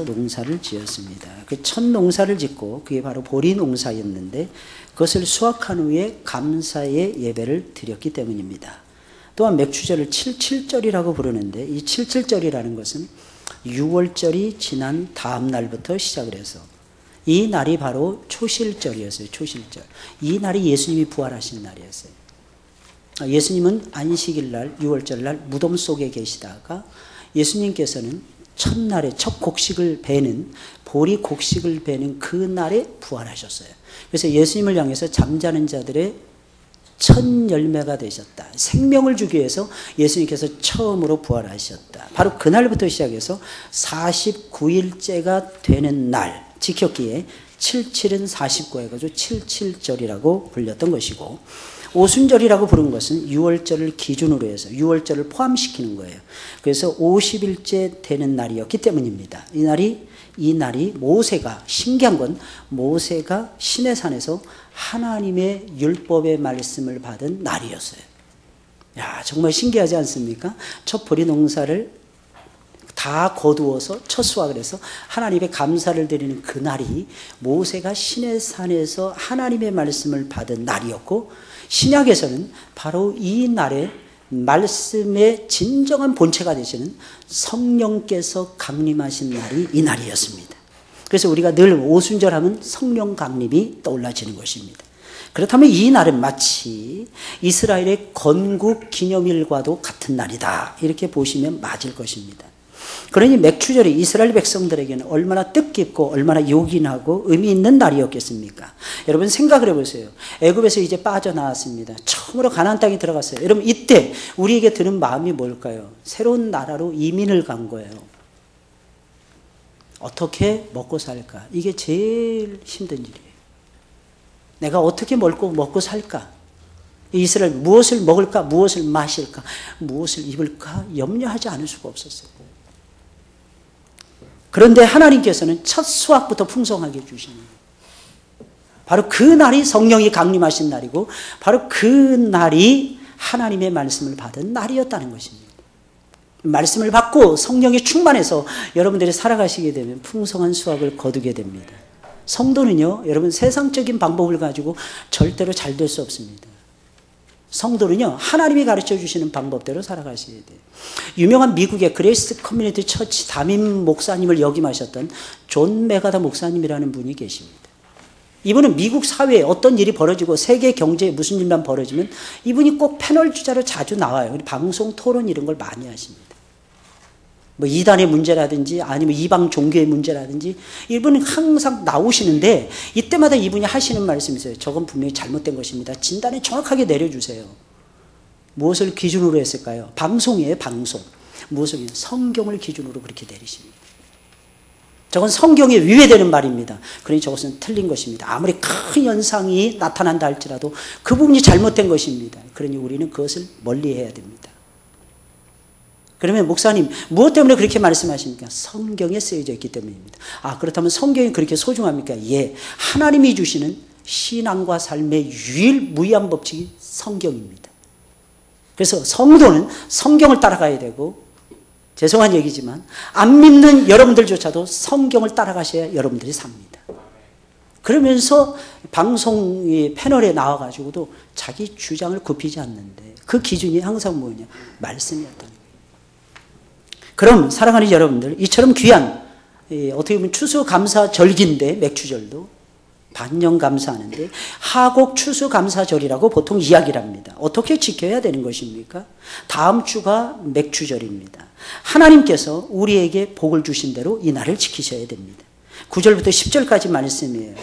농사를 지었습니다. 그 첫 농사를 짓고 그게 바로 보리 농사였는데 그것을 수확한 후에 감사의 예배를 드렸기 때문입니다. 또한 맥추절을 77절이라고 부르는데 이 77절이라는 것은 6월절이 지난 다음 날부터 시작을 해서 이 날이 바로 초실절이었어요. 초실절. 이 날이 예수님이 부활하신 날이었어요. 예수님은 안식일 날 6월절 날 무덤 속에 계시다가 예수님께서는 첫날에 첫 곡식을 베는 보리 곡식을 베는 그 날에 부활하셨어요. 그래서 예수님을 향해서 잠자는 자들의 첫 열매가 되셨다. 생명을 주기 위해서 예수님께서 처음으로 부활하셨다. 바로 그날부터 시작해서 49일째가 되는 날 지켰기에 77은 49 해가지고 77절이라고 불렸던 것이고 오순절이라고 부른 것은 6월절을 기준으로 해서 6월절을 포함시키는 거예요. 그래서 50일째 되는 날이었기 때문입니다. 이 날이 모세가 신기한 건 모세가 시내산에서 하나님의 율법의 말씀을 받은 날이었어요. 야, 정말 신기하지 않습니까? 첫 보리 농사를 다 거두어서 첫 수확을 해서 하나님의 감사를 드리는 그 날이 모세가 시내산에서 하나님의 말씀을 받은 날이었고 신약에서는 바로 이 날에 말씀의 진정한 본체가 되시는 성령께서 강림하신 날이 이 날이었습니다. 그래서 우리가 늘 오순절 하면 성령 강림이 떠올라지는 것입니다. 그렇다면 이 날은 마치 이스라엘의 건국 기념일과도 같은 날이다. 이렇게 보시면 맞을 것입니다. 그러니 맥추절이 이스라엘 백성들에게는 얼마나 뜻깊고 얼마나 요긴하고 의미 있는 날이었겠습니까? 여러분 생각을 해보세요. 애굽에서 이제 빠져나왔습니다. 처음으로 가나안 땅에 들어갔어요. 여러분 이때 우리에게 드는 마음이 뭘까요? 새로운 나라로 이민을 간 거예요. 어떻게 먹고 살까? 이게 제일 힘든 일이에요. 내가 어떻게 먹고 살까? 이스라엘 무엇을 먹을까? 무엇을 마실까? 무엇을 입을까? 염려하지 않을 수가 없었어요. 그런데 하나님께서는 첫 수확부터 풍성하게 주시는 거예요. 바로 그 날이 성령이 강림하신 날이고 바로 그 날이 하나님의 말씀을 받은 날이었다는 것입니다. 말씀을 받고 성령이 충만해서 여러분들이 살아가시게 되면 풍성한 수확을 거두게 됩니다. 성도는요, 여러분 세상적인 방법을 가지고 절대로 잘 될 수 없습니다. 성도는요, 하나님이 가르쳐 주시는 방법대로 살아가셔야 돼요. 유명한 미국의 그레이스 커뮤니티 처치 담임 목사님을 역임하셨던 존 메가다 목사님이라는 분이 계십니다. 이분은 미국 사회에 어떤 일이 벌어지고 세계 경제에 무슨 일만 벌어지면 이분이 꼭 패널 주자로 자주 나와요. 방송 토론 이런 걸 많이 하십니다. 뭐 이단의 문제라든지 아니면 이방 종교의 문제라든지 이분은 항상 나오시는데 이때마다 이분이 하시는 말씀이 있어요. 저건 분명히 잘못된 것입니다. 진단을 정확하게 내려주세요. 무엇을 기준으로 했을까요? 방송이에요. 방송. 무엇을 성경을 기준으로 그렇게 내리십니다. 저건 성경에 위배되는 말입니다. 그러니 저것은 틀린 것입니다. 아무리 큰 현상이 나타난다 할지라도 그 부분이 잘못된 것입니다. 그러니 우리는 그것을 멀리해야 됩니다. 그러면 목사님 무엇 때문에 그렇게 말씀하십니까? 성경에 쓰여져 있기 때문입니다. 아, 그렇다면 성경이 그렇게 소중합니까? 예, 하나님이 주시는 신앙과 삶의 유일무이한 법칙이 성경입니다. 그래서 성도는 성경을 따라가야 되고, 죄송한 얘기지만 안 믿는 여러분들조차도 성경을 따라가셔야 여러분들이 삽니다. 그러면서 방송 패널에 나와가지고도 자기 주장을 굽히지 않는데 그 기준이 항상 뭐냐? 말씀이었다는 거예요. 그럼 사랑하는 여러분들, 이처럼 귀한 어떻게 보면 추수감사절기인데 맥추절도 반년 감사하는데 하곡 추수감사절이라고 보통 이야기를 합니다. 어떻게 지켜야 되는 것입니까? 다음 주가 맥추절입니다. 하나님께서 우리에게 복을 주신 대로 이 날을 지키셔야 됩니다. 9절부터 10절까지 말씀이에요.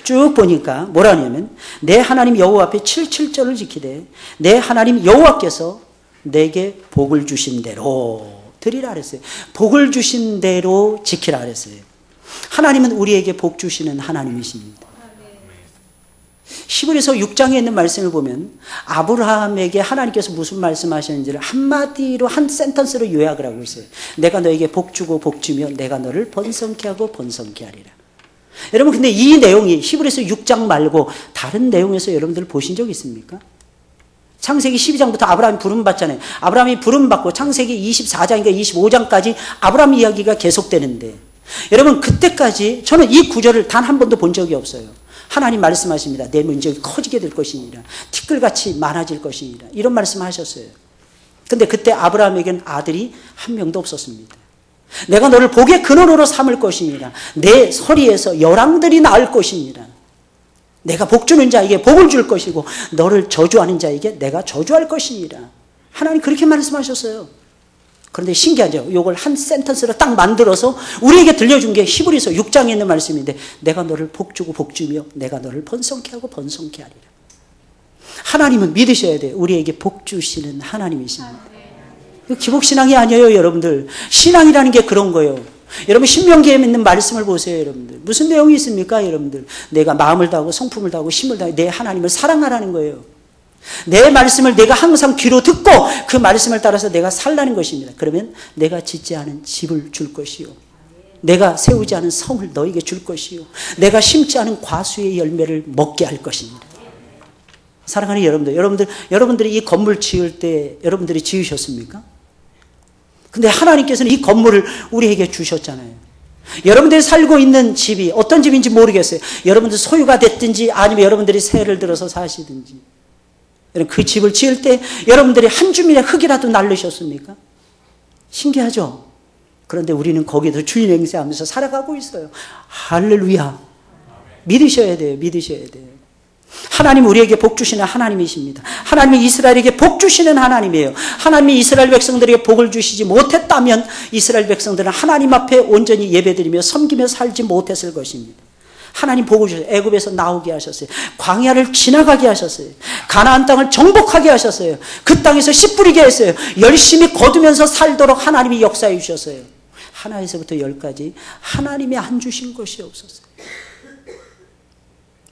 쭉 보니까 뭐라 하냐면 내 하나님 여호와 앞에 77절을 지키되 내 하나님 여호와께서 내게 복을 주신 대로 드리라 그랬어요. 복을 주신 대로 지키라 그랬어요. 하나님은 우리에게 복 주시는 하나님이십니다. 히브리서 6장에 있는 말씀을 보면 아브라함에게 하나님께서 무슨 말씀하셨는지를 한마디로 한 센턴스로 요약을 하고 있어요. 내가 너에게 복 주고 복 주며 내가 너를 번성케 하고 번성케 하리라. 여러분 근데 이 내용이 히브리서 6장 말고 다른 내용에서 여러분들 보신 적 있습니까? 창세기 12장부터 아브라함이 부름받잖아요. 아브라함이 부름받고 창세기 24장인가 25장까지 아브라함 이야기가 계속되는데 여러분 그때까지 저는 이 구절을 단 한 번도 본 적이 없어요. 하나님 말씀하십니다. 내 민족이 커지게 될 것이니라. 티끌같이 많아질 것이니라. 이런 말씀하셨어요. 근데 그때 아브라함에게는 아들이 한 명도 없었습니다. 내가 너를 복의 근원으로 삼을 것이니라. 내 서리에서 열왕들이 나을 것이니라. 내가 복 주는 자에게 복을 줄 것이고 너를 저주하는 자에게 내가 저주할 것이니라. 하나님 그렇게 말씀하셨어요. 그런데 신기하죠. 이걸 한 센텐스로 딱 만들어서 우리에게 들려준 게 히브리서 6장에 있는 말씀인데 내가 너를 복주고 복주며 내가 너를 번성케 하고 번성케 하리라. 하나님은 믿으셔야 돼요. 우리에게 복주시는 하나님이십니다. 이거 기복신앙이 아니에요, 여러분들. 신앙이라는 게 그런 거예요. 여러분 신명기에 있는 말씀을 보세요, 여러분들. 무슨 내용이 있습니까, 여러분들? 내가 마음을 다하고 성품을 다하고 힘을 다하고 내 하나님을 사랑하라는 거예요. 내 말씀을 내가 항상 귀로 듣고 그 말씀을 따라서 내가 살라는 것입니다. 그러면 내가 짓지 않은 집을 줄 것이요, 내가 세우지 않은 성을 너에게 줄 것이요, 내가 심지 않은 과수의 열매를 먹게 할 것입니다. 사랑하는 여러분들, 여러분들이 이 건물 지을 때 여러분들이 지으셨습니까? 근데 하나님께서는 이 건물을 우리에게 주셨잖아요. 여러분들이 살고 있는 집이 어떤 집인지 모르겠어요. 여러분들 소유가 됐든지 아니면 여러분들이 세를 들어서 사시든지, 그 집을 지을 때 여러분들이 한 주민의 흙이라도 날르셨습니까? 신기하죠? 그런데 우리는 거기서 주인 행세하면서 살아가고 있어요. 할렐루야. 믿으셔야 돼요. 믿으셔야 돼요. 하나님 우리에게 복 주시는 하나님이십니다. 하나님이 이스라엘에게 복 주시는 하나님이에요. 하나님이 이스라엘 백성들에게 복을 주시지 못했다면 이스라엘 백성들은 하나님 앞에 온전히 예배드리며 섬기며 살지 못했을 것입니다. 하나님 복을 주셨어요. 애굽에서 나오게 하셨어요. 광야를 지나가게 하셨어요. 가나안 땅을 정복하게 하셨어요. 그 땅에서 씨 뿌리게 했어요. 열심히 거두면서 살도록 하나님이 역사해 주셨어요. 하나에서부터 열까지 하나님이 안 주신 것이 없었어요.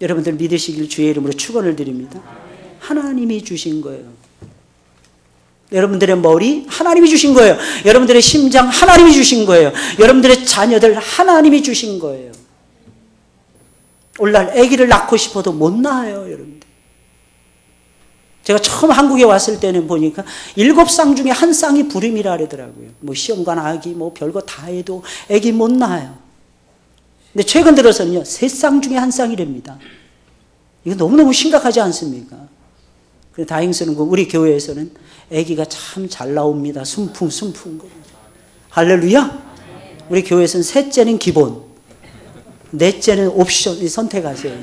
여러분들 믿으시길 주의 이름으로 축원을 드립니다. 하나님이 주신 거예요. 여러분들의 머리 하나님이 주신 거예요. 여러분들의 심장 하나님이 주신 거예요. 여러분들의 자녀들 하나님이 주신 거예요. 오늘날 아기를 낳고 싶어도 못 낳아요, 여러분들. 제가 처음 한국에 왔을 때는 보니까 7쌍 중에 한 쌍이 불임이라 그러더라고요. 뭐 시험관 아기 뭐 별거 다 해도 아기 못 낳아요. 근데 최근 들어서는요, 3쌍 중에 한 쌍이랍니다. 이거 너무너무 심각하지 않습니까? 그런데 다행스러운 건 우리 교회에서는 아기가 참 잘 나옵니다. 순풍. 할렐루야! 우리 교회에서는 셋째는 기본, 넷째는 옵션, 선택하세요.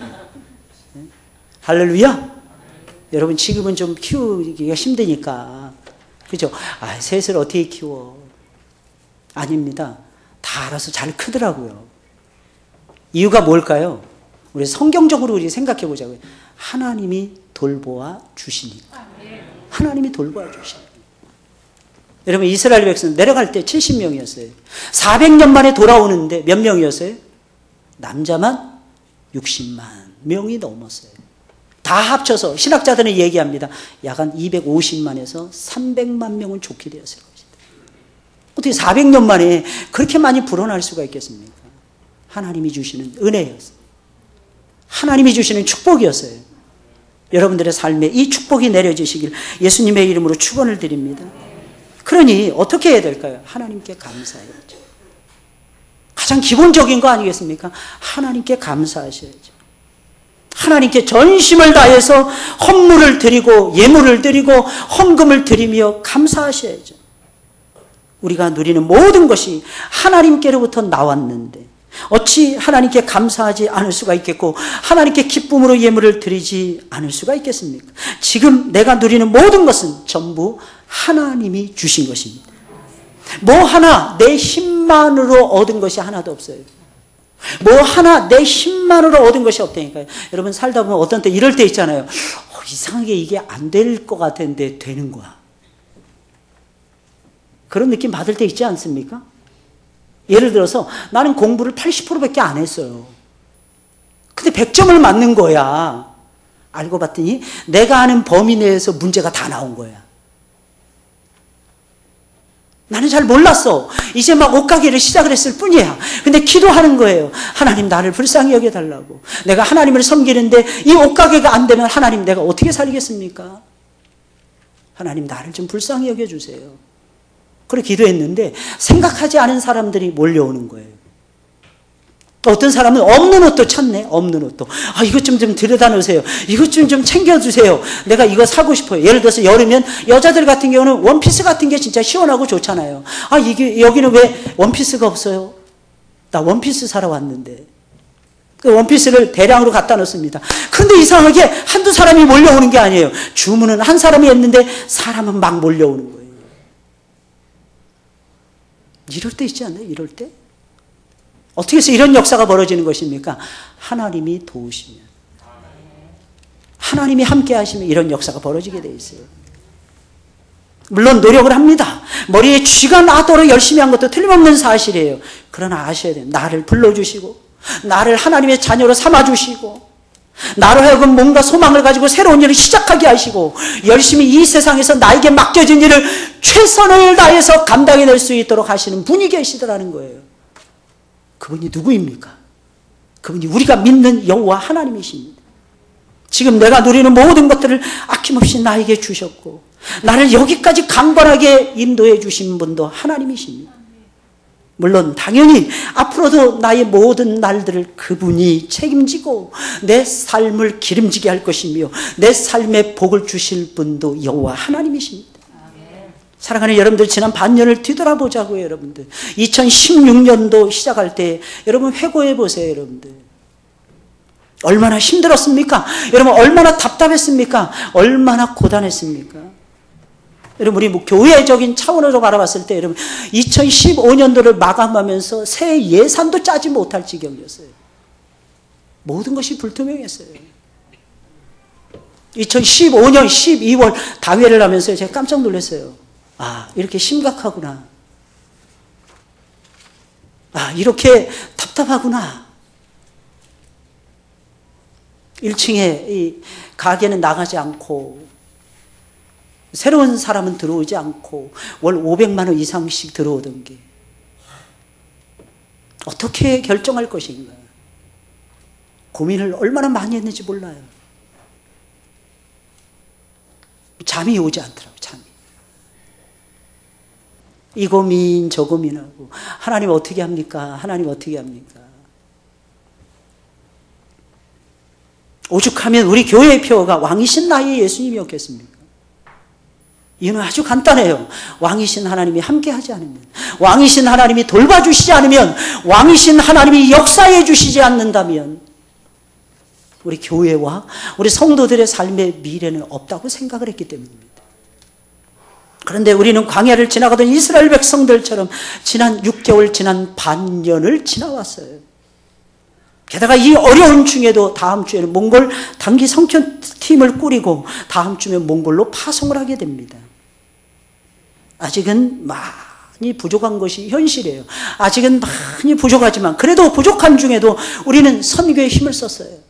할렐루야! 여러분 지금은 좀 키우기가 힘드니까, 그죠? 셋을 어떻게 키워? 아닙니다. 다 알아서 잘 크더라고요. 이유가 뭘까요? 우리 성경적으로 우리 생각해 보자고요. 하나님이 돌보아 주시니까. 하나님이 돌보아 주시니까. 여러분 이스라엘 백성 내려갈 때 70명이었어요. 400년 만에 돌아오는데 몇 명이었어요? 남자만 60만 명이 넘었어요. 다 합쳐서 신학자들은 얘기합니다. 약 한 250만에서 300만 명은 좋게 되었을 것이다. 어떻게 400년 만에 그렇게 많이 불어날 수가 있겠습니까? 하나님이 주시는 은혜였어요. 하나님이 주시는 축복이었어요. 여러분들의 삶에 이 축복이 내려지시길 예수님의 이름으로 축원을 드립니다. 그러니 어떻게 해야 될까요? 하나님께 감사해야죠. 가장 기본적인 거 아니겠습니까? 하나님께 감사하셔야죠. 하나님께 전심을 다해서 헌물을 드리고 예물을 드리고 헌금을 드리며 감사하셔야죠. 우리가 누리는 모든 것이 하나님께로부터 나왔는데 어찌 하나님께 감사하지 않을 수가 있겠고 하나님께 기쁨으로 예물을 드리지 않을 수가 있겠습니까? 지금 내가 누리는 모든 것은 전부 하나님이 주신 것입니다. 뭐 하나 내 힘만으로 얻은 것이 하나도 없어요. 뭐 하나 내 힘만으로 얻은 것이 없다니까요. 여러분 살다 보면 어떤 때 이럴 때 있잖아요. 이상하게 이게 안 될 것 같았는데 되는 거야. 그런 느낌 받을 때 있지 않습니까? 예를 들어서 나는 공부를 80%밖에 안 했어요. 근데 100점을 맞는 거야. 알고 봤더니 내가 아는 범위 내에서 문제가 다 나온 거야. 나는 잘 몰랐어. 이제 막 옷가게를 시작을 했을 뿐이야. 근데 기도하는 거예요. 하나님 나를 불쌍히 여겨달라고. 내가 하나님을 섬기는데 이 옷가게가 안 되면 하나님 내가 어떻게 살겠습니까? 하나님 나를 좀 불쌍히 여겨주세요. 그렇게 기도했는데 생각하지 않은 사람들이 몰려오는 거예요. 어떤 사람은 없는 옷도 찾네. 없는 옷도. 아, 이것 좀 들여다 놓으세요. 이것 좀 챙겨주세요. 내가 이거 사고 싶어요. 예를 들어서 여름엔 여자들 같은 경우는 원피스 같은 게 진짜 시원하고 좋잖아요. 아, 여기는 왜 원피스가 없어요? 나 원피스 사러 왔는데. 그 원피스를 대량으로 갖다 놓습니다. 그런데 이상하게 한두 사람이 몰려오는 게 아니에요. 주문은 한 사람이 했는데 사람은 막 몰려오는 거예요. 이럴 때 있지 않나요? 이럴 때? 어떻게 해서 이런 역사가 벌어지는 것입니까? 하나님이 도우시면, 하나님이 함께 하시면 이런 역사가 벌어지게 돼 있어요. 물론 노력을 합니다. 머리에 쥐가 나도록 열심히 한 것도 틀림없는 사실이에요. 그러나 아셔야 돼요. 나를 불러주시고, 나를 하나님의 자녀로 삼아주시고, 나로 하여금 뭔가 소망을 가지고 새로운 일을 시작하게 하시고, 열심히 이 세상에서 나에게 맡겨진 일을 최선을 다해서 감당해낼 수 있도록 하시는 분이 계시더라는 거예요. 그분이 누구입니까? 그분이 우리가 믿는 여호와 하나님이십니다. 지금 내가 누리는 모든 것들을 아낌없이 나에게 주셨고, 나를 여기까지 강건하게 인도해 주신 분도 하나님이십니다. 물론 당연히 앞으로도 나의 모든 날들을 그분이 책임지고 내 삶을 기름지게 할 것이며 내 삶에 복을 주실 분도 여호와 하나님이십니다. 사랑하는 여러분들, 지난 반년을 뒤돌아보자고요. 여러분들 2016년도 시작할 때 여러분 회고해 보세요. 여러분들 얼마나 힘들었습니까? 여러분 얼마나 답답했습니까? 얼마나 고단했습니까? 여러분 우리 뭐 교회적인 차원으로 바라봤을 때 여러분 2015년도를 마감하면서 새 예산도 짜지 못할 지경이었어요. 모든 것이 불투명했어요. 2015년 12월 당회를 하면서 제가 깜짝 놀랐어요. 아, 이렇게 심각하구나. 아, 이렇게 답답하구나. 1층에 이 가게는 나가지 않고 새로운 사람은 들어오지 않고 월 500만 원 이상씩 들어오던 게 어떻게 결정할 것인가. 고민을 얼마나 많이 했는지 몰라요. 잠이 오지 않더라고요. 잠이. 이 고민 저 고민하고 하나님 어떻게 합니까? 하나님 어떻게 합니까? 오죽하면 우리 교회의 표어가 왕이신 나의 예수님이었겠습니까? 이유는 아주 간단해요. 왕이신 하나님이 함께하지 않으면, 왕이신 하나님이 돌봐주시지 않으면, 왕이신 하나님이 역사해 주시지 않는다면 우리 교회와 우리 성도들의 삶의 미래는 없다고 생각을 했기 때문입니다. 그런데 우리는 광야를 지나가던 이스라엘 백성들처럼 지난 6개월, 지난 반년을 지나왔어요. 게다가 이 어려운 중에도 다음 주에는 몽골 단기 성전팀을 꾸리고 다음 주면 몽골로 파송을 하게 됩니다. 아직은 많이 부족한 것이 현실이에요. 아직은 많이 부족하지만 그래도 부족한 중에도 우리는 선교에 힘을 썼어요.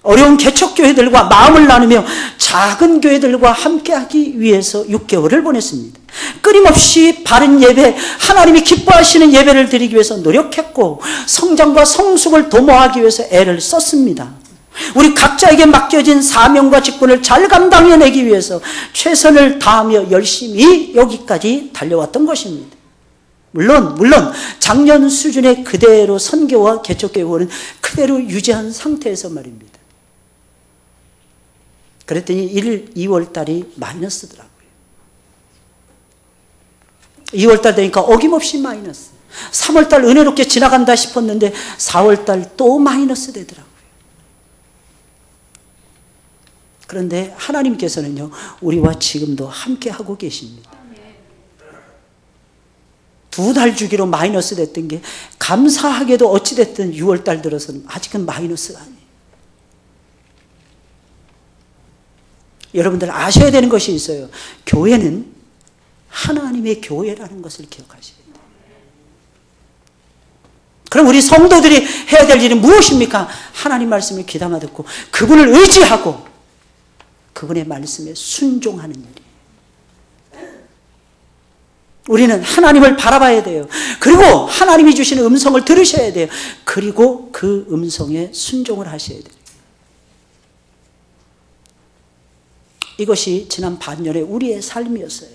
어려운 개척교회들과 마음을 나누며 작은 교회들과 함께하기 위해서 6개월을 보냈습니다. 끊임없이 바른 예배, 하나님이 기뻐하시는 예배를 드리기 위해서 노력했고 성장과 성숙을 도모하기 위해서 애를 썼습니다. 우리 각자에게 맡겨진 사명과 직분을 잘 감당해내기 위해서 최선을 다하며 열심히 여기까지 달려왔던 것입니다. 물론 작년 수준의 그대로 선교와 개척교회는 그대로 유지한 상태에서 말입니다. 그랬더니 1, 2월 달이 마이너스더라고요. 2월 달 되니까 어김없이 마이너스. 3월 달 은혜롭게 지나간다 싶었는데 4월 달 또 마이너스 되더라고요. 그런데 하나님께서는요, 우리와 지금도 함께 하고 계십니다. 2달 주기로 마이너스 됐던 게 감사하게도 어찌됐든 6월 달 들어서는 아직은 마이너스가 아니에요. 여러분들 아셔야 되는 것이 있어요. 교회는 하나님의 교회라는 것을 기억하셔야 돼요. 그럼 우리 성도들이 해야 될 일은 무엇입니까? 하나님 말씀을 귀담아 듣고 그분을 의지하고 그분의 말씀에 순종하는 일이에요. 우리는 하나님을 바라봐야 돼요. 그리고 하나님이 주시는 음성을 들으셔야 돼요. 그리고 그 음성에 순종을 하셔야 돼요. 이것이 지난 반년의 우리의 삶이었어요.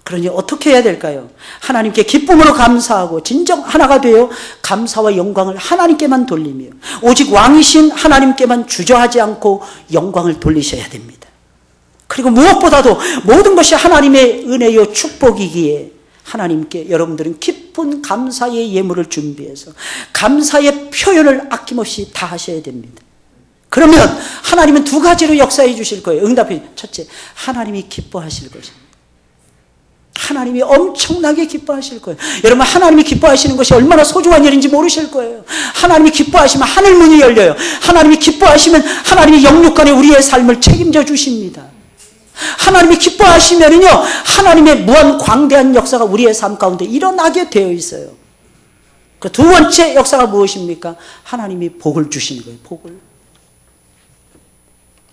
그러니 어떻게 해야 될까요? 하나님께 기쁨으로 감사하고 진정 하나가 되어 감사와 영광을 하나님께만 돌리며 오직 왕이신 하나님께만 주저하지 않고 영광을 돌리셔야 됩니다. 그리고 무엇보다도 모든 것이 하나님의 은혜요 축복이기에 하나님께 여러분들은 깊은 감사의 예물을 준비해서 감사의 표현을 아낌없이 다 하셔야 됩니다. 그러면 하나님은 두 가지로 역사해 주실 거예요. 응답해. 첫째, 하나님이 기뻐하실 것입니다. 하나님이 엄청나게 기뻐하실 거예요. 여러분, 하나님이 기뻐하시는 것이 얼마나 소중한 일인지 모르실 거예요. 하나님이 기뻐하시면 하늘 문이 열려요. 하나님이 기뻐하시면 하나님이 영육간에 우리의 삶을 책임져 주십니다. 하나님이 기뻐하시면은요, 하나님의 무한 광대한 역사가 우리의 삶 가운데 일어나게 되어 있어요. 그 두 번째 역사가 무엇입니까? 하나님이 복을 주시는 거예요. 복을.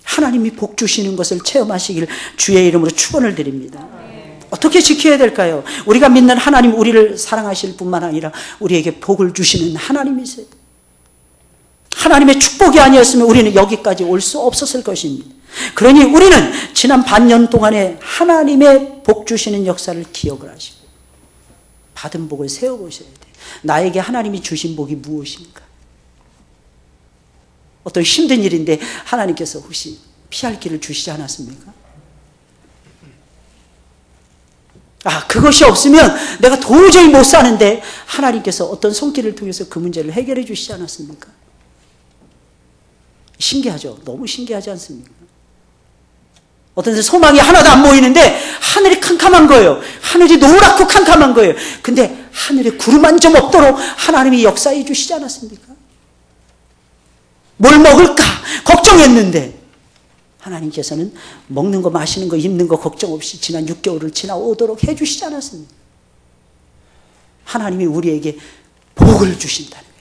하나님이 복 주시는 것을 체험하시길 주의 이름으로 축원을 드립니다. 어떻게 지켜야 될까요? 우리가 믿는 하나님, 우리를 사랑하실 뿐만 아니라 우리에게 복을 주시는 하나님이세요. 하나님의 축복이 아니었으면 우리는 여기까지 올 수 없었을 것입니다. 그러니 우리는 지난 반년 동안에 하나님의 복 주시는 역사를 기억을 하시고 받은 복을 세워보셔야 돼요. 나에게 하나님이 주신 복이 무엇인가? 어떤 힘든 일인데 하나님께서 혹시 피할 길을 주시지 않았습니까? 그것이 없으면 내가 도저히 못 사는데 하나님께서 어떤 손길을 통해서 그 문제를 해결해 주시지 않았습니까? 신기하죠? 너무 신기하지 않습니까? 어떤 데 소망이 하나도 안 보이는데 하늘이 캄캄한 거예요. 하늘이 노랗고 캄캄한 거예요. 근데 하늘에 구름 한 점 없도록 하나님이 역사해 주시지 않았습니까? 뭘 먹을까 걱정했는데 하나님께서는 먹는 거 마시는 거 입는 거 걱정 없이 지난 6개월을 지나오도록 해주시지 않았습니까? 하나님이 우리에게 복을 주신다는 거예요.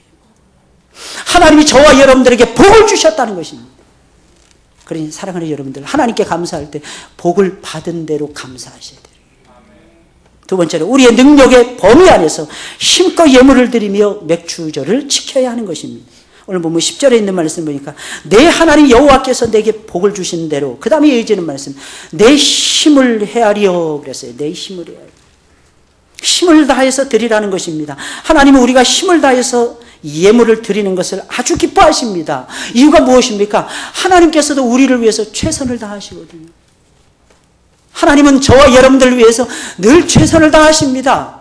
하나님이 저와 여러분들에게 복을 주셨다는 것입니다. 그러니 사랑하는 여러분들, 하나님께 감사할 때 복을 받은 대로 감사하셔야 돼요. 두 번째로 우리의 능력의 범위 안에서 힘껏 예물을 드리며 맥주절을 지켜야 하는 것입니다. 오늘 보면 10절에 있는 말씀 보니까 내 하나님 여호와께서 내게 복을 주신 대로, 그 다음에 이어지는 말씀, 내 힘을 헤아려 그랬어요. 내 힘을 헤아려. 힘을 다해서 드리라는 것입니다. 하나님은 우리가 힘을 다해서 예물을 드리는 것을 아주 기뻐하십니다. 이유가 무엇입니까? 하나님께서도 우리를 위해서 최선을 다하시거든요. 하나님은 저와 여러분들을 위해서 늘 최선을 다하십니다.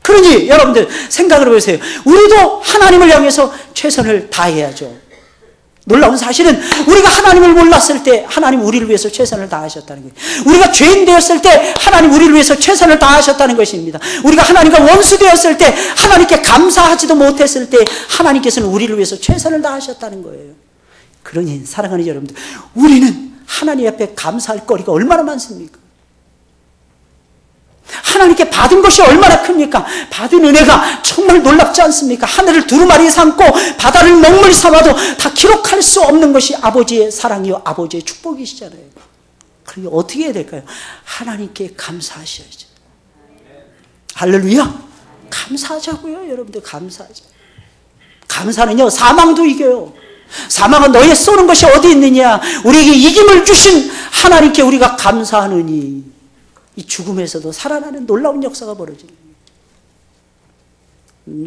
그러니 여러분들 생각을 해보세요. 우리도 하나님을 향해서 최선을 다해야죠. 놀라운 사실은 우리가 하나님을 몰랐을 때 하나님 우리를 위해서 최선을 다하셨다는 거예요. 우리가 죄인 되었을 때 하나님 우리를 위해서 최선을 다하셨다는 것입니다. 우리가 하나님과 원수 되었을 때, 하나님께 감사하지도 못했을 때 하나님께서는 우리를 위해서 최선을 다하셨다는 거예요. 그러니 사랑하는 여러분들, 우리는 하나님 앞에 감사할 거리가 얼마나 많습니까? 하나님께 받은 것이 얼마나 큽니까? 받은 은혜가 정말 놀랍지 않습니까? 하늘을 두루마리 삼고 바다를 먹물 삼아도 다 기록할 수 없는 것이 아버지의 사랑이요 아버지의 축복이시잖아요. 그러니 어떻게 해야 될까요? 하나님께 감사하셔야죠. 할렐루야! 감사하자고요. 여러분들 감사하자. 감사는요 사망도 이겨요. 사망은 너의 쏘는 것이 어디 있느냐? 우리에게 이김을 주신 하나님께 우리가 감사하느니 이 죽음에서도 살아나는 놀라운 역사가 벌어집니다.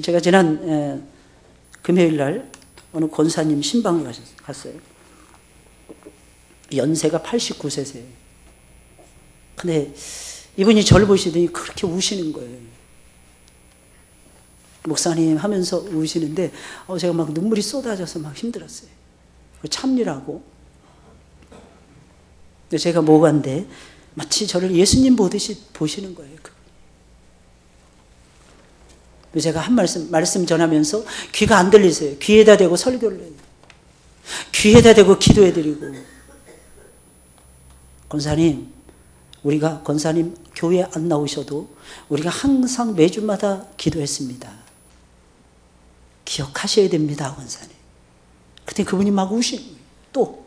제가 지난 금요일 날 어느 권사님 신방을 갔어요. 연세가 89세세요. 근데 이분이 저를 보시더니 그렇게 우시는 거예요. 목사님 하면서 우시는데 제가 막 눈물이 쏟아져서 막 힘들었어요. 참느라고. 근데 제가 뭐간데 마치 저를 예수님 보듯이 보시는 거예요. 제가 한 말씀 전하면서 귀가 안 들리세요. 귀에다 대고 설교를 해요. 귀에다 대고 기도해드리고, 권사님, 우리가 권사님 교회 안 나오셔도 우리가 항상 매주마다 기도했습니다. 기억하셔야 됩니다, 권사님. 그때 그분이 막 우시는 거예요. 또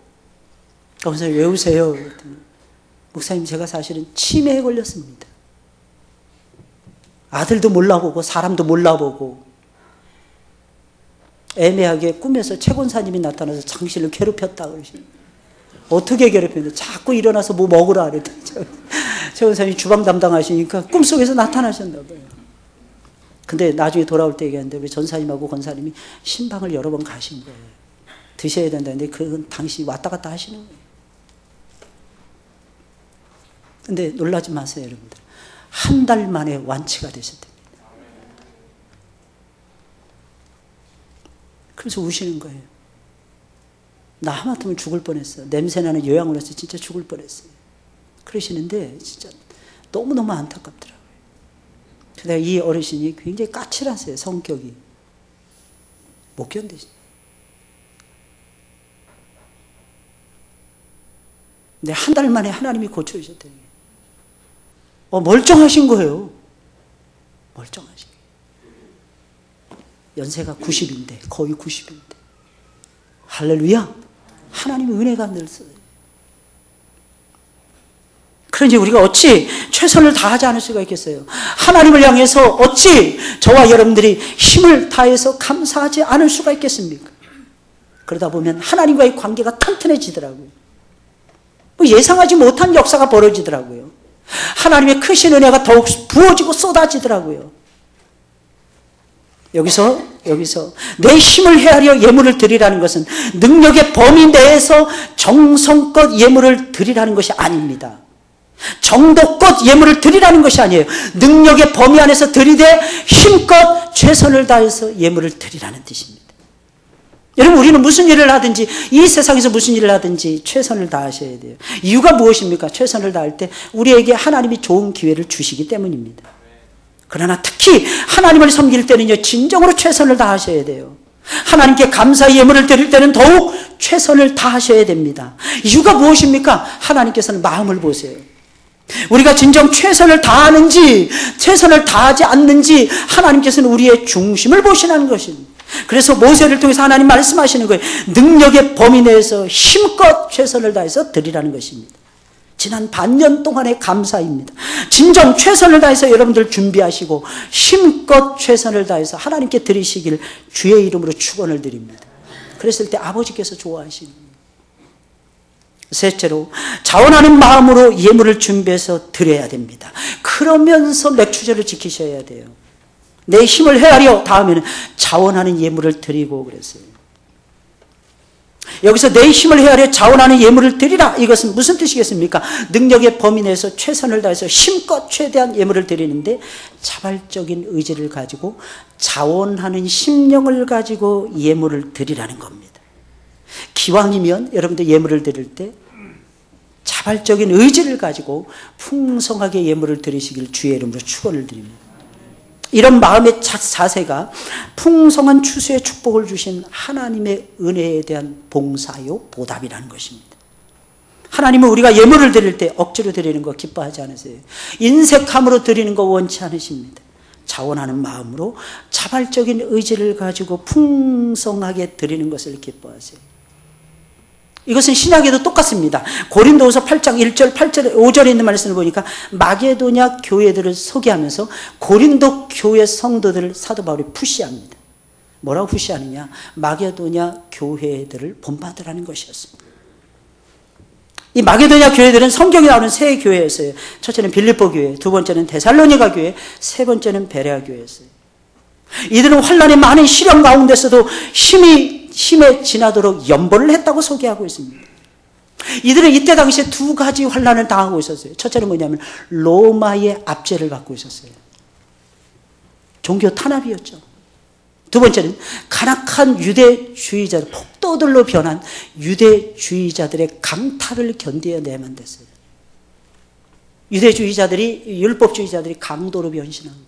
권사님 왜 우세요? 그랬더니, 목사님 제가 사실은 치매에 걸렸습니다. 아들도 몰라보고 사람도 몰라보고 애매하게 꿈에서 최 권사님이 나타나서 당신을 괴롭혔다 그러시는 거예요. 어떻게 괴롭히는데 자꾸 일어나서 뭐 먹으라 그랬더니 최 원사님이 주방 담당하시니까 꿈속에서 나타나셨나 봐요. 근데 나중에 돌아올 때 얘기하는데 우리 전사님하고 권사님이 신방을 여러 번 가신 거예요. 드셔야 된다는데 그건 당신이 왔다 갔다 하시는 거예요. 근데 놀라지 마세요, 여러분들. 한 달 만에 완치가 되셨답니다. 그래서 우시는 거예요. 나 하마터면 죽을 뻔했어. 냄새나는 요양을 해서 진짜 죽을 뻔했어요. 그러시는데 진짜 너무너무 안타깝더라고요. 그래서 이 어르신이 굉장히 까칠하세요. 성격이. 못 견디죠. 근데 한 달 만에 하나님이 고쳐주셨다는 거예요. 멀쩡하신 거예요. 멀쩡하신 거예요. 연세가 90인데 거의 90인데 할렐루야. 하나님의 은혜가 늘었어요. 그런지 우리가 어찌 최선을 다하지 않을 수가 있겠어요. 하나님을 향해서 어찌 저와 여러분들이 힘을 다해서 감사하지 않을 수가 있겠습니까? 그러다 보면 하나님과의 관계가 튼튼해지더라고요. 뭐 예상하지 못한 역사가 벌어지더라고요. 하나님의 크신 은혜가 더욱 부어지고 쏟아지더라고요. 여기서 내 힘을 헤아려 예물을 드리라는 것은 능력의 범위 내에서 정성껏 예물을 드리라는 것이 아닙니다. 정도껏 예물을 드리라는 것이 아니에요. 능력의 범위 안에서 드리되 힘껏 최선을 다해서 예물을 드리라는 뜻입니다. 여러분, 우리는 무슨 일을 하든지, 이 세상에서 무슨 일을 하든지 최선을 다하셔야 돼요. 이유가 무엇입니까? 최선을 다할 때 우리에게 하나님이 좋은 기회를 주시기 때문입니다. 그러나 특히 하나님을 섬길 때는요, 진정으로 최선을 다하셔야 돼요. 하나님께 감사의 예물을 드릴 때는 더욱 최선을 다하셔야 됩니다. 이유가 무엇입니까? 하나님께서는 마음을 보세요. 우리가 진정 최선을 다하는지 최선을 다하지 않는지 하나님께서는 우리의 중심을 보시는 것입니다. 그래서 모세를 통해서 하나님 말씀하시는 거예요. 능력의 범위 내에서 힘껏 최선을 다해서 드리라는 것입니다. 지난 반년 동안의 감사입니다. 진정 최선을 다해서 여러분들 준비하시고 힘껏 최선을 다해서 하나님께 드리시길 주의 이름으로 축원을 드립니다. 그랬을 때 아버지께서 좋아하시는 거예요. 셋째로, 자원하는 마음으로 예물을 준비해서 드려야 됩니다. 그러면서 맥추제를 지키셔야 돼요. 내 힘을 헤아려 다음에는 자원하는 예물을 드리고 그랬어요. 여기서 내 힘을 헤아려 자원하는 예물을 드리라. 이것은 무슨 뜻이겠습니까? 능력의 범위 내에서 최선을 다해서 힘껏 최대한 예물을 드리는데 자발적인 의지를 가지고 자원하는 심령을 가지고 예물을 드리라는 겁니다. 기왕이면 여러분들 예물을 드릴 때 자발적인 의지를 가지고 풍성하게 예물을 드리시길 주의 이름으로 축원을 드립니다. 이런 마음의 자세가 풍성한 추수의 축복을 주신 하나님의 은혜에 대한 봉사요 보답이라는 것입니다. 하나님은 우리가 예물을 드릴 때 억지로 드리는 거 기뻐하지 않으세요. 인색함으로 드리는 거 원치 않으십니다. 자원하는 마음으로 자발적인 의지를 가지고 풍성하게 드리는 것을 기뻐하세요. 이것은 신약에도 똑같습니다. 고린도후서 8장 1절, 8절, 5절에 있는 말씀을 보니까 마게도냐 교회들을 소개하면서 고린도 교회 성도들을 사도 바울이 푸시합니다. 뭐라고 푸시하느냐? 마게도냐 교회들을 본받으라는 것이었습니다. 이 마게도냐 교회들은 성경에 나오는 세 교회였어요. 첫째는 빌립보 교회, 두 번째는 데살로니가 교회, 세 번째는 베레아 교회였어요. 이들은 환난의 많은 시련 가운데서도 힘에 지나도록 연보를 했다고 소개하고 있습니다. 이들은 이때 당시에 두 가지 환난을 당하고 있었어요. 첫째는 뭐냐면 로마의 압제를 받고 있었어요. 종교 탄압이었죠. 두 번째는 간악한 유대주의자들, 폭도들로 변한 유대주의자들의 강탈을 견뎌내야만 됐어요. 유대주의자들이, 율법주의자들이 강도로 변신한 거예요.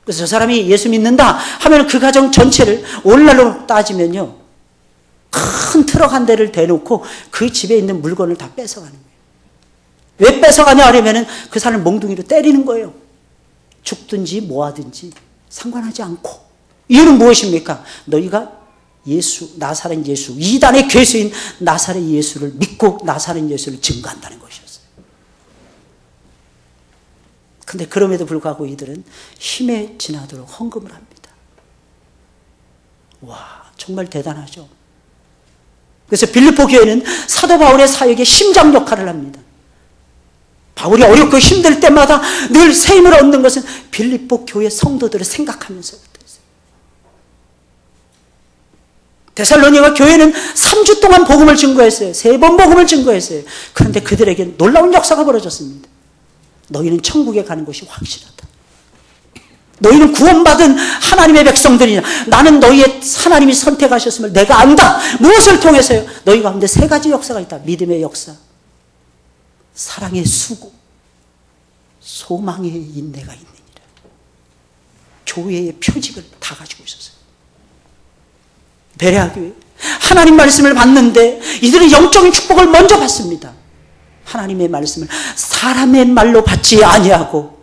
그래서 저 사람이 예수 믿는다 하면 그 가정 전체를 오늘날로 따지면요, 큰 트럭 한 대를 대놓고 그 집에 있는 물건을 다 뺏어가는 거예요. 왜 뺏어가냐 하려면 그 사람을 몽둥이로 때리는 거예요. 죽든지 뭐하든지 상관하지 않고. 이유는 무엇입니까? 너희가 예수, 나사렛 예수, 이단의 괴수인 나사렛 예수를 믿고 나사렛 예수를 증거한다는 것이었어요. 근데 그럼에도 불구하고 이들은 힘에 지나도록 헌금을 합니다. 와, 정말 대단하죠. 그래서 빌립보 교회는 사도 바울의 사역의 심장 역할을 합니다. 바울이 어렵고 힘들 때마다 늘 새 힘을 얻는 것은 빌립보 교회 성도들을 생각하면서부터였어요. 데살로니가 교회는 3주 동안 복음을 증거했어요. 3번 복음을 증거했어요. 그런데 그들에게 놀라운 역사가 벌어졌습니다. 너희는 천국에 가는 것이 확실하다. 너희는 구원받은 하나님의 백성들이냐. 나는 너희의 하나님이 선택하셨음을 내가 안다. 무엇을 통해서요? 너희 가운데 3가지 역사가 있다. 믿음의 역사, 사랑의 수고, 소망의 인내가 있느니라. 교회의 표직을 다 가지고 있었어요. 베레아 교회, 하나님 말씀을 받는데 이들은 영적인 축복을 먼저 받습니다. 하나님의 말씀을 사람의 말로 받지 아니하고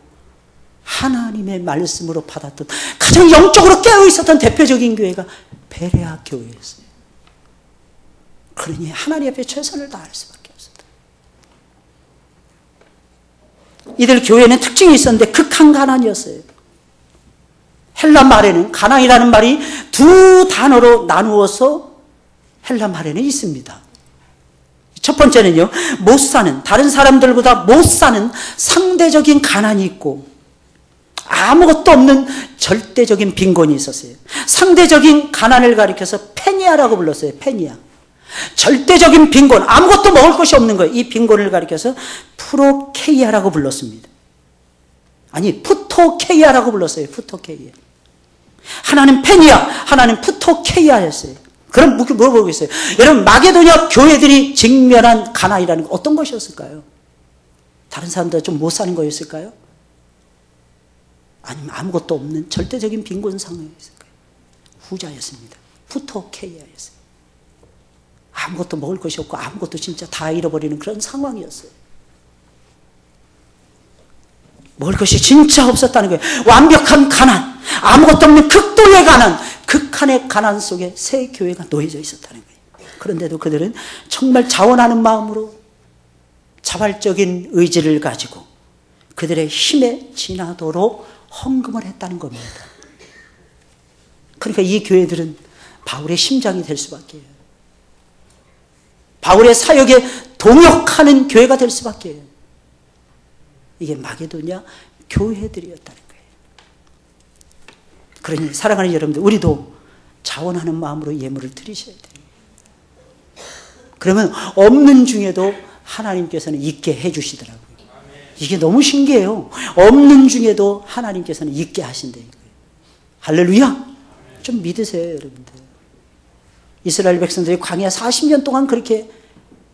하나님의 말씀으로 받았던, 가장 영적으로 깨어 있었던 대표적인 교회가 베레아 교회였어요. 그러니 하나님 앞에 최선을 다할 수밖에 없었다. 이들 교회는 특징이 있었는데 극한 가난이었어요. 헬라 말에는 가난이라는 말이 2 단어로 나누어서 헬라 말에는 있습니다. 첫 번째는요, 못 사는, 다른 사람들보다 못 사는 상대적인 가난이 있고 아무것도 없는 절대적인 빈곤이 있었어요. 상대적인 가난을 가리켜서 페니아라고 불렀어요. 페니아. 절대적인 빈곤, 아무것도 먹을 것이 없는 거예요. 이 빈곤을 가리켜서 프로케이아라고 불렀습니다. 아니, 푸토케이아라고 불렀어요. 푸토케이아. 하나는 페니아, 하나는 푸토케이아였어요. 그럼 물어보겠어요. 여러분, 마게도냐 교회들이 직면한 가난이라는 건 어떤 것이었을까요? 다른 사람들 좀 못 사는 거였을까요? 아니면 아무것도 없는 절대적인 빈곤 상황이었을까요? 후자였습니다. 푸토케이아였어요. 아무것도 먹을 것이 없고 아무것도 진짜 다 잃어버리는 그런 상황이었어요. 먹을 것이 진짜 없었다는 거예요. 완벽한 가난, 아무것도 없는 극도의 가난, 극한의 가난 속에 새 교회가 놓여져 있었다는 거예요. 그런데도 그들은 정말 자원하는 마음으로 자발적인 의지를 가지고 그들의 힘에 지나도록 헌금을 했다는 겁니다. 그러니까 이 교회들은 바울의 심장이 될 수밖에 해요. 바울의 사역에 동역하는 교회가 될 수밖에 해요. 이게 마게도냐 교회들이었다는 거예요. 그러니 사랑하는 여러분들, 우리도 자원하는 마음으로 예물을 드리셔야 돼요. 그러면 없는 중에도 하나님께서는 있게 해주시더라고요. 이게 너무 신기해요. 없는 중에도 하나님께서는 있게 하신다는 거예요. 할렐루야! 좀 믿으세요, 여러분들. 이스라엘 백성들이 광야 40년 동안 그렇게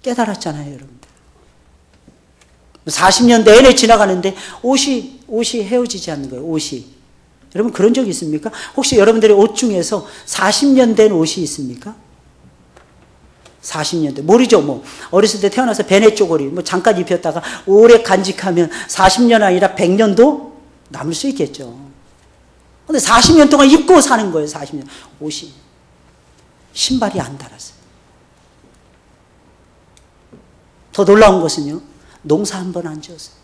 깨달았잖아요, 여러분들. 40년 내내 지나가는데 옷이 헤어지지 않는 거예요, 옷이. 여러분, 그런 적 있습니까? 혹시 여러분들의 옷 중에서 40년 된 옷이 있습니까? 40년 된. 모르죠, 뭐. 어렸을 때 태어나서 베네 쪼고리, 뭐 잠깐 입혔다가 오래 간직하면 40년 아니라 100년도 남을 수 있겠죠. 근데 40년 동안 입고 사는 거예요, 40년. 옷이. 신발이 안 닳았어요. 더 놀라운 것은요, 농사 한 번 안 지었어요.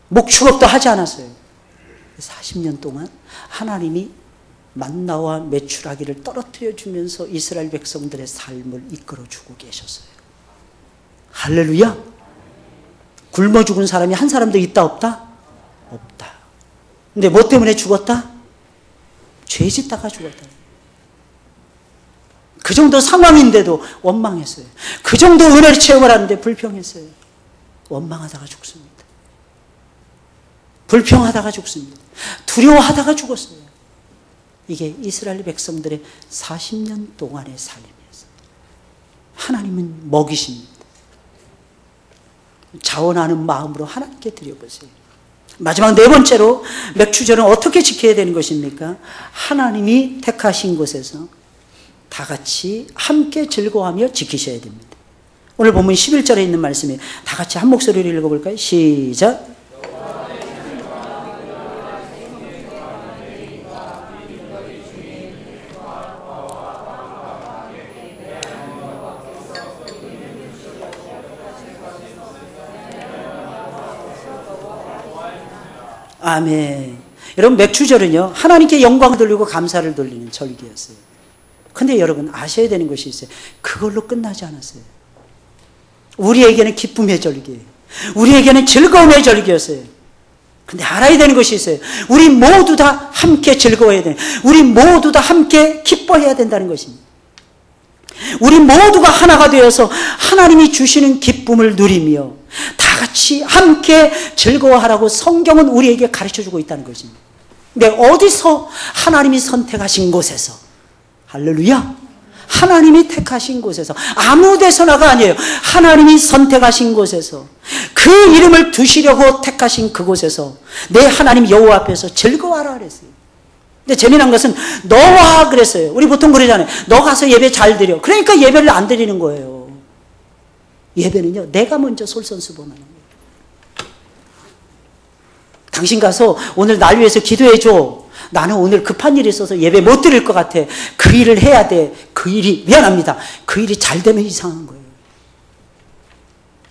목축업도 하지 않았어요. 40년 동안 하나님이 만나와 메추라기를 떨어뜨려 주면서 이스라엘 백성들의 삶을 이끌어 주고 계셨어요. 할렐루야! 굶어 죽은 사람이 한 사람도 있다 없다? 없다. 근데 뭐 때문에 죽었다? 죄 짓다가 죽었다. 그 정도 상황인데도 원망했어요. 그 정도 은혜를 체험을 하는데 불평했어요. 원망하다가 죽습니다. 불평하다가 죽습니다. 두려워하다가 죽었어요. 이게 이스라엘 백성들의 40년 동안의 삶이었어요. 하나님은 먹이십니다. 자원하는 마음으로 하나님께 드려보세요. 마지막 4번째로 맥추절은 어떻게 지켜야 되는 것입니까? 하나님이 택하신 곳에서 다 같이 함께 즐거워하며 지키셔야 됩니다. 오늘 본문 11절에 있는 말씀에 다 같이 한 목소리로 읽어볼까요? 시작. 아멘. 여러분, 맥추절은요, 하나님께 영광을 돌리고 감사를 돌리는 절기였어요. 근데 여러분 아셔야 되는 것이 있어요. 그걸로 끝나지 않았어요. 우리에게는 기쁨의 절기예요. 우리에게는 즐거움의 절기였어요. 근데 알아야 되는 것이 있어요. 우리 모두 다 함께 즐거워해야 돼요. 우리 모두 다 함께 기뻐해야 된다는 것입니다. 우리 모두가 하나가 되어서 하나님이 주시는 기쁨을 누리며 다 같이 함께 즐거워하라고 성경은 우리에게 가르쳐주고 있다는 것입니다. 근데 어디서 하나님이 선택하신 곳에서, 할렐루야, 하나님이 택하신 곳에서, 아무 데서나가 아니에요. 하나님이 선택하신 곳에서, 그 이름을 두시려고 택하신 그곳에서 내 하나님 여호와 앞에서 즐거워하라 그랬어요. 근데 재미난 것은 너와 그랬어요. 우리 보통 그러잖아요. 너 가서 예배 잘 드려. 그러니까 예배를 안 드리는 거예요. 예배는요, 내가 먼저 솔선수범하는 거예요. 당신 가서 오늘 날 위해서 기도해줘. 나는 오늘 급한 일이 있어서 예배 못 드릴 것 같아. 그 일을 해야 돼. 그 일이, 미안합니다, 그 일이 잘 되면 이상한 거예요.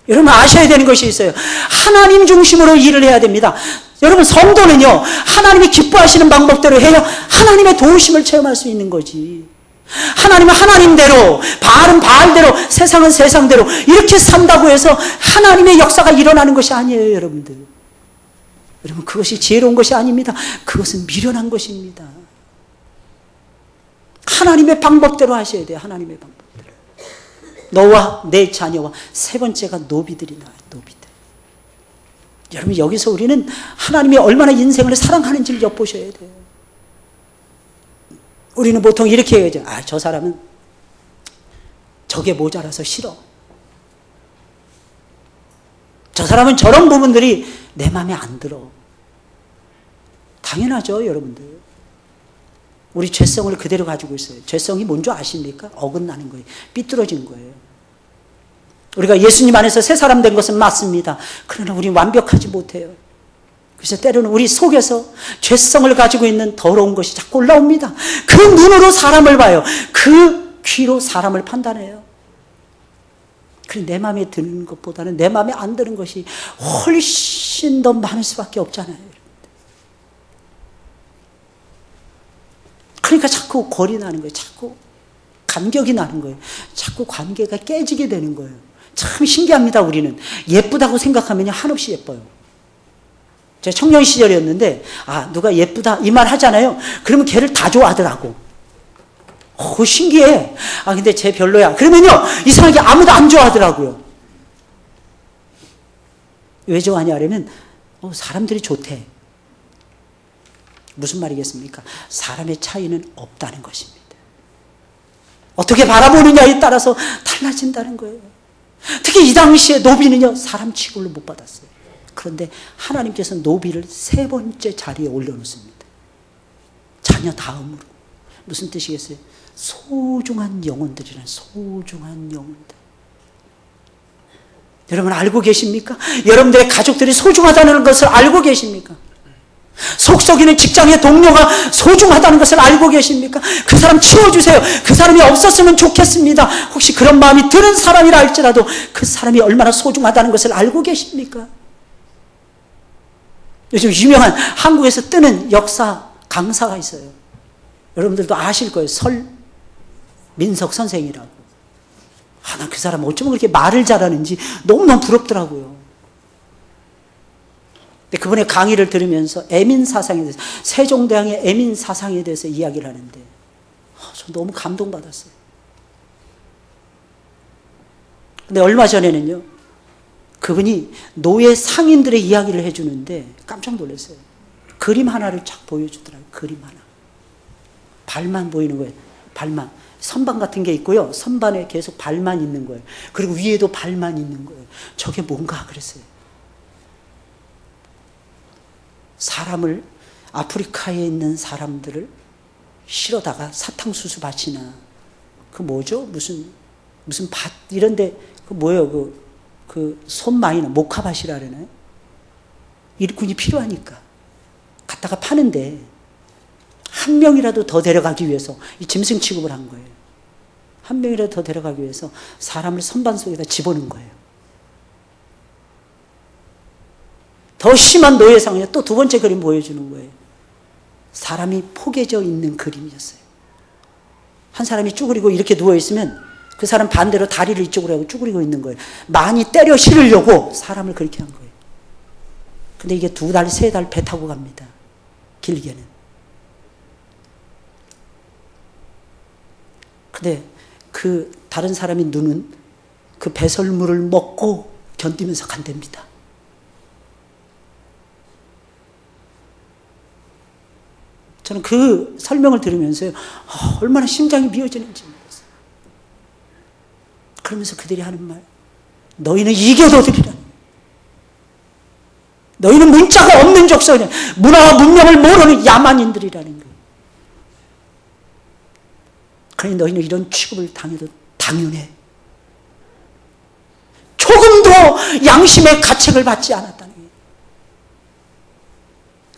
여러분 아셔야 되는 것이 있어요. 하나님 중심으로 일을 해야 됩니다. 여러분 성도는요, 하나님이 기뻐하시는 방법대로 해야 하나님의 도우심을 체험할 수 있는 거지. 하나님은 하나님대로, 바알은 바알대로, 세상은 세상대로 이렇게 산다고 해서 하나님의 역사가 일어나는 것이 아니에요, 여러분들. 여러분 그것이 지혜로운 것이 아닙니다. 그것은 미련한 것입니다. 하나님의 방법대로 하셔야 돼요. 하나님의 방법대로. 너와 내 자녀와 세 번째가 노비들이 나와요. 노비들. 여러분 여기서 우리는 하나님이 얼마나 인생을 사랑하는지를 엿보셔야 돼요. 우리는 보통 이렇게 얘기하죠. 아, 저 사람은 저게 모자라서 싫어. 저 사람은 저런 부분들이 내 마음에 안 들어. 당연하죠, 여러분들. 우리 죄성을 그대로 가지고 있어요. 죄성이 뭔지 아십니까? 어긋나는 거예요. 삐뚤어진 거예요. 우리가 예수님 안에서 새 사람 된 것은 맞습니다. 그러나 우리는 완벽하지 못해요. 그래서 때로는 우리 속에서 죄성을 가지고 있는 더러운 것이 자꾸 올라옵니다. 그 눈으로 사람을 봐요. 그 귀로 사람을 판단해요. 그래, 내 마음에 드는 것보다는 내 마음에 안 드는 것이 훨씬 더 많을 수밖에 없잖아요. 그러니까 자꾸 골이 나는 거예요. 자꾸 간격이 나는 거예요. 자꾸 관계가 깨지게 되는 거예요. 참 신기합니다. 우리는 예쁘다고 생각하면 한없이 예뻐요. 제 청년 시절이었는데, 아, 누가 예쁘다 이 말 하잖아요. 그러면 걔를 다 좋아하더라고. 신기해. 아, 근데 쟤 별로야. 그러면요, 이상하게 아무도 안 좋아하더라고요. 왜 좋아하냐 그러면 사람들이 좋대. 무슨 말이겠습니까? 사람의 차이는 없다는 것입니다. 어떻게 바라보느냐에 따라서 달라진다는 거예요. 특히 이 당시에 노비는요, 사람 취급을 못 받았어요. 그런데 하나님께서 노비를 세 번째 자리에 올려놓습니다. 자녀 다음으로. 무슨 뜻이겠어요? 소중한 영혼들이란 소중한 영혼들. 여러분 알고 계십니까? 여러분들의 가족들이 소중하다는 것을 알고 계십니까? 속 썩이는 직장의 동료가 소중하다는 것을 알고 계십니까? 그 사람 치워주세요. 그 사람이 없었으면 좋겠습니다. 혹시 그런 마음이 드는 사람이라 할지라도 그 사람이 얼마나 소중하다는 것을 알고 계십니까? 요즘 유명한 한국에서 뜨는 역사 강사가 있어요. 여러분들도 아실 거예요. 설민석 선생이라고. 아, 난 그 사람 어쩌면 그렇게 말을 잘하는지 너무너무 부럽더라고요. 근데 그분의 강의를 들으면서 애민 사상에 대해서, 세종대왕의 애민 사상에 대해서 이야기를 하는데, 저 너무 감동받았어요. 근데 얼마 전에는요, 그분이 노예 상인들의 이야기를 해주는데 깜짝 놀랐어요. 그림 하나를 쫙 보여주더라고요. 그림 하나. 발만 보이는 거예요. 발만. 선반 같은 게 있고요. 선반에 계속 발만 있는 거예요. 그리고 위에도 발만 있는 거예요. 저게 뭔가 그랬어요. 사람을, 아프리카에 있는 사람들을 실어다가 사탕수수 밭이나 그 뭐죠? 무슨 밭 이런데 그 뭐예요? 그 손마이나 모카밭이라 그러나요? 일꾼이 필요하니까 갖다가 파는데 한 명이라도 더 데려가기 위해서 이 짐승 취급을 한 거예요. 한 명이라도 더 데려가기 위해서 사람을 선반 속에다 집어넣은 거예요. 더 심한 노예상에 또 두 번째 그림 보여주는 거예요. 사람이 포개져 있는 그림이었어요. 한 사람이 쭈그리고 이렇게 누워있으면 그 사람 반대로 다리를 이쪽으로 하고 쭈그리고 있는 거예요. 많이 때려 실으려고 사람을 그렇게 한 거예요. 근데 이게 2달, 3달 배 타고 갑니다. 길게는. 근데 그 다른 사람의 눈은 그 배설물을 먹고 견디면서 간답니다. 저는 그 설명을 들으면서요, 얼마나 심장이 미어지는지 몰랐어요. 그러면서 그들이 하는 말, 너희는 이교도들이라. 너희는 문자가 없는 족속이냐. 문화와 문명을 모르는 야만인들이라는 거예요. 그러니 너희는 이런 취급을 당해도 당연해. 조금도 양심의 가책을 받지 않았다는 거예요.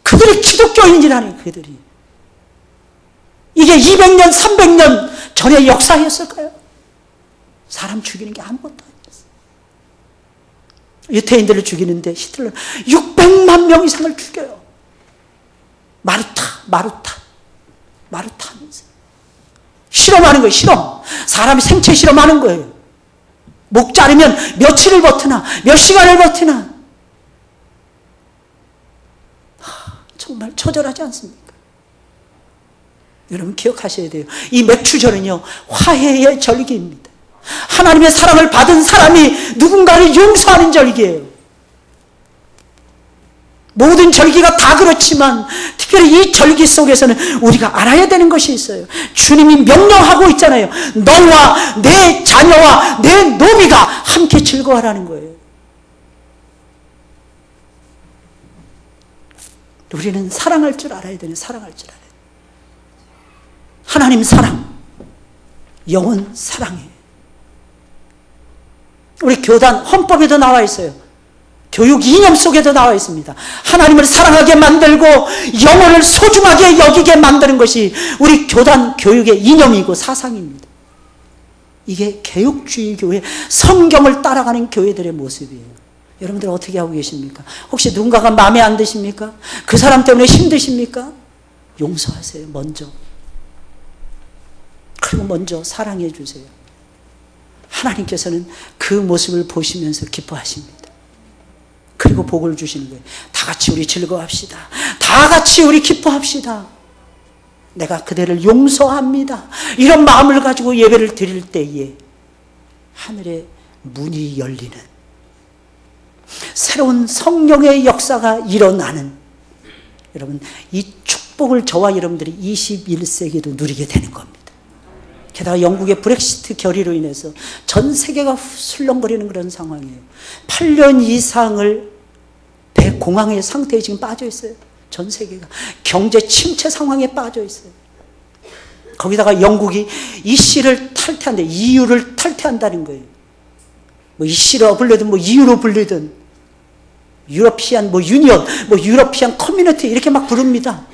그들이 기독교인이라는 거예요. 그들이. 이게 200년, 300년 전의 역사였을까요? 사람 죽이는 게 아무것도 아니었어요. 유태인들을 죽이는데 히틀러는 600만 명 이상을 죽여요. 마르타 하면서. 실험하는 거예요, 실험. 사람이 생체 실험하는 거예요. 목 자르면 며칠을 버티나, 몇 시간을 버티나. 정말 처절하지 않습니까? 여러분 기억하셔야 돼요. 이 맥추절은요, 화해의 절기입니다. 하나님의 사랑을 받은 사람이 누군가를 용서하는 절기예요. 모든 절기가 다 그렇지만 특별히 이 절기 속에서는 우리가 알아야 되는 것이 있어요. 주님이 명령하고 있잖아요. 너와 내 자녀와 내 노비가 함께 즐거워하라는 거예요. 우리는 사랑할 줄 알아야 되는, 사랑할 줄 알아야 돼요. 하나님 사랑, 영혼 사랑이에요. 우리 교단 헌법에도 나와 있어요. 교육 이념 속에도 나와 있습니다. 하나님을 사랑하게 만들고 영혼을 소중하게 여기게 만드는 것이 우리 교단 교육의 이념이고 사상입니다. 이게 개혁주의 교회, 성경을 따라가는 교회들의 모습이에요. 여러분들 어떻게 하고 계십니까? 혹시 누군가가 마음에 안 드십니까? 그 사람 때문에 힘드십니까? 용서하세요, 먼저. 그리고 먼저 사랑해 주세요. 하나님께서는 그 모습을 보시면서 기뻐하십니다. 그리고 복을 주시는 거예요. 다 같이 우리 즐거워합시다. 다 같이 우리 기뻐합시다. 내가 그대를 용서합니다. 이런 마음을 가지고 예배를 드릴 때에 하늘의 문이 열리는 새로운 성령의 역사가 일어나는, 여러분 이 축복을 저와 여러분들이 21세기도 누리게 되는 겁니다. 게다가 영국의 브렉시트 결의로 인해서 전 세계가 술렁거리는 그런 상황이에요. 8년 이상을 대공황의 상태에 지금 빠져 있어요. 전 세계가 경제 침체 상황에 빠져 있어요. 거기다가 영국이 이 씨를 탈퇴한다, EU를 탈퇴한다는 거예요. 뭐 이 씨로 불리든 뭐 EU로 불리든 유러피안 뭐 유니언, 뭐 유러피안 커뮤니티 이렇게 막 부릅니다.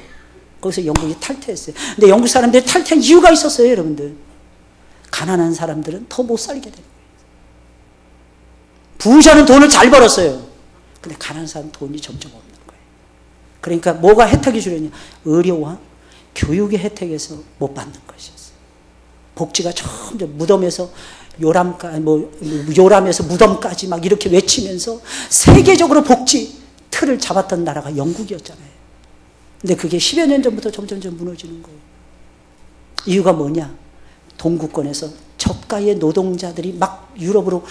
거기서 영국이 탈퇴했어요. 근데 영국 사람들이 탈퇴한 이유가 있었어요, 여러분들. 가난한 사람들은 더 못 살게 되는 거예요. 부자는 돈을 잘 벌었어요. 근데 가난한 사람은 돈이 점점 없는 거예요. 그러니까 뭐가 혜택이 주려냐? 의료와 교육의 혜택에서 못 받는 것이었어요. 복지가 점점 무덤에서 요람에서 무덤까지 막 이렇게 외치면서 세계적으로 복지 틀을 잡았던 나라가 영국이었잖아요. 근데 그게 10여 년 전부터 점점 무너지는 거예요. 이유가 뭐냐? 동구권에서 저가의 노동자들이 막 유럽으로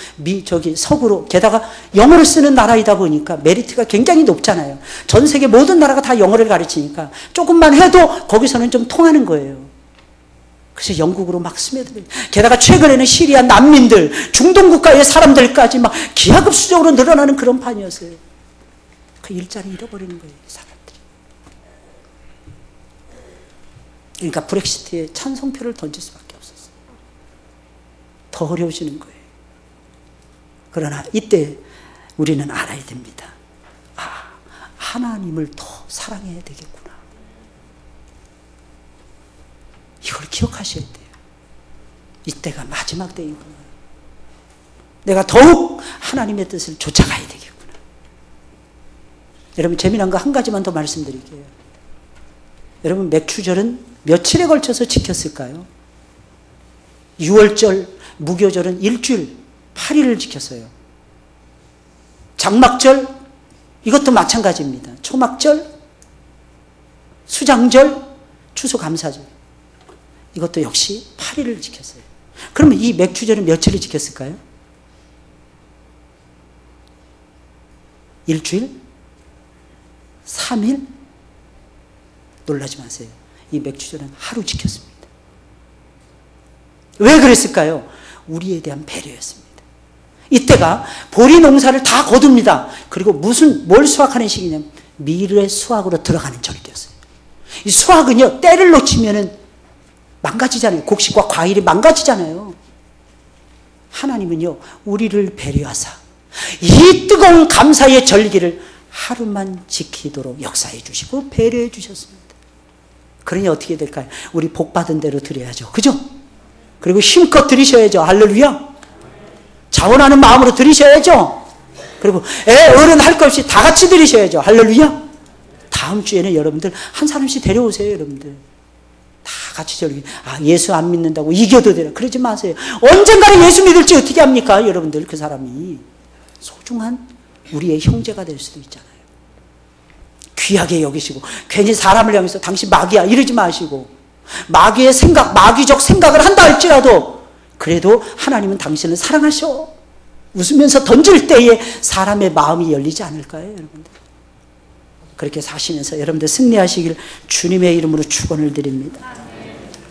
서구로, 게다가 영어를 쓰는 나라이다 보니까 메리트가 굉장히 높잖아요. 전 세계 모든 나라가 다 영어를 가르치니까 조금만 해도 거기서는 좀 통하는 거예요. 그래서 영국으로 막 스며들어요. 게다가 최근에는 시리아 난민들, 중동 국가의 사람들까지 막 기하급수적으로 늘어나는 그런 판이었어요. 그 일자리 잃어버리는 거예요, 이 사람들이. 그러니까 브렉시트에 찬성표를 던질 수밖에 없었어요. 더 어려워지는 거예요. 그러나 이때 우리는 알아야 됩니다. 하나님을 더 사랑해야 되겠구나. 이걸 기억하셔야 돼요. 이때가 마지막 때이구나. 내가 더욱 하나님의 뜻을 쫓아가야 되겠구나. 여러분 재미난 거 한 가지만 더 말씀드릴게요. 여러분 맥추절은 며칠에 걸쳐서 지켰을까요? 유월절, 무교절은 일주일 8일을 지켰어요. 장막절 이것도 마찬가지입니다. 초막절, 수장절, 추수감사절 이것도 역시 8일을 지켰어요. 그러면 이 맥주절은 며칠을 지켰을까요? 일주일? 3일? 놀라지 마세요. 이 맥주절은 하루 지켰습니다. 왜 그랬을까요? 우리에 대한 배려였습니다. 이때가 보리 농사를 다 거둡니다. 그리고 뭘 수확하는 시기냐면 밀의 수확으로 들어가는 절기였어요. 이 수확은요, 때를 놓치면은 망가지잖아요. 곡식과 과일이 망가지잖아요. 하나님은요, 우리를 배려하사 이 뜨거운 감사의 절기를 하루만 지키도록 역사해 주시고 배려해 주셨습니다. 그러니 어떻게 될까요? 우리 복 받은 대로 드려야죠. 그죠? 그리고 힘껏 드리셔야죠. 할렐루야. 자원하는 마음으로 드리셔야죠. 그리고 어른 할 것 없이 다 같이 드리셔야죠. 할렐루야. 다음 주에는 여러분들 한 사람씩 데려오세요. 여러분들 다 같이 저기 예수 안 믿는다고 이겨도 되라 그러지 마세요. 언젠가는 예수 믿을지 어떻게 합니까? 여러분들 그 사람이 소중한 우리의 형제가 될 수도 있잖아요. 귀하게 여기시고 괜히 사람을 향해서 당신 마귀야 이러지 마시고 마귀의 생각, 마귀적 생각을 한다 할지라도 그래도 하나님은 당신을 사랑하셔. 웃으면서 던질 때에 사람의 마음이 열리지 않을까요, 여러분들? 그렇게 사시면서 여러분들 승리하시길 주님의 이름으로 축원을 드립니다.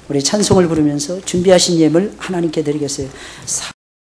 우리 찬송을 부르면서 준비하신 예물 하나님께 드리겠어요.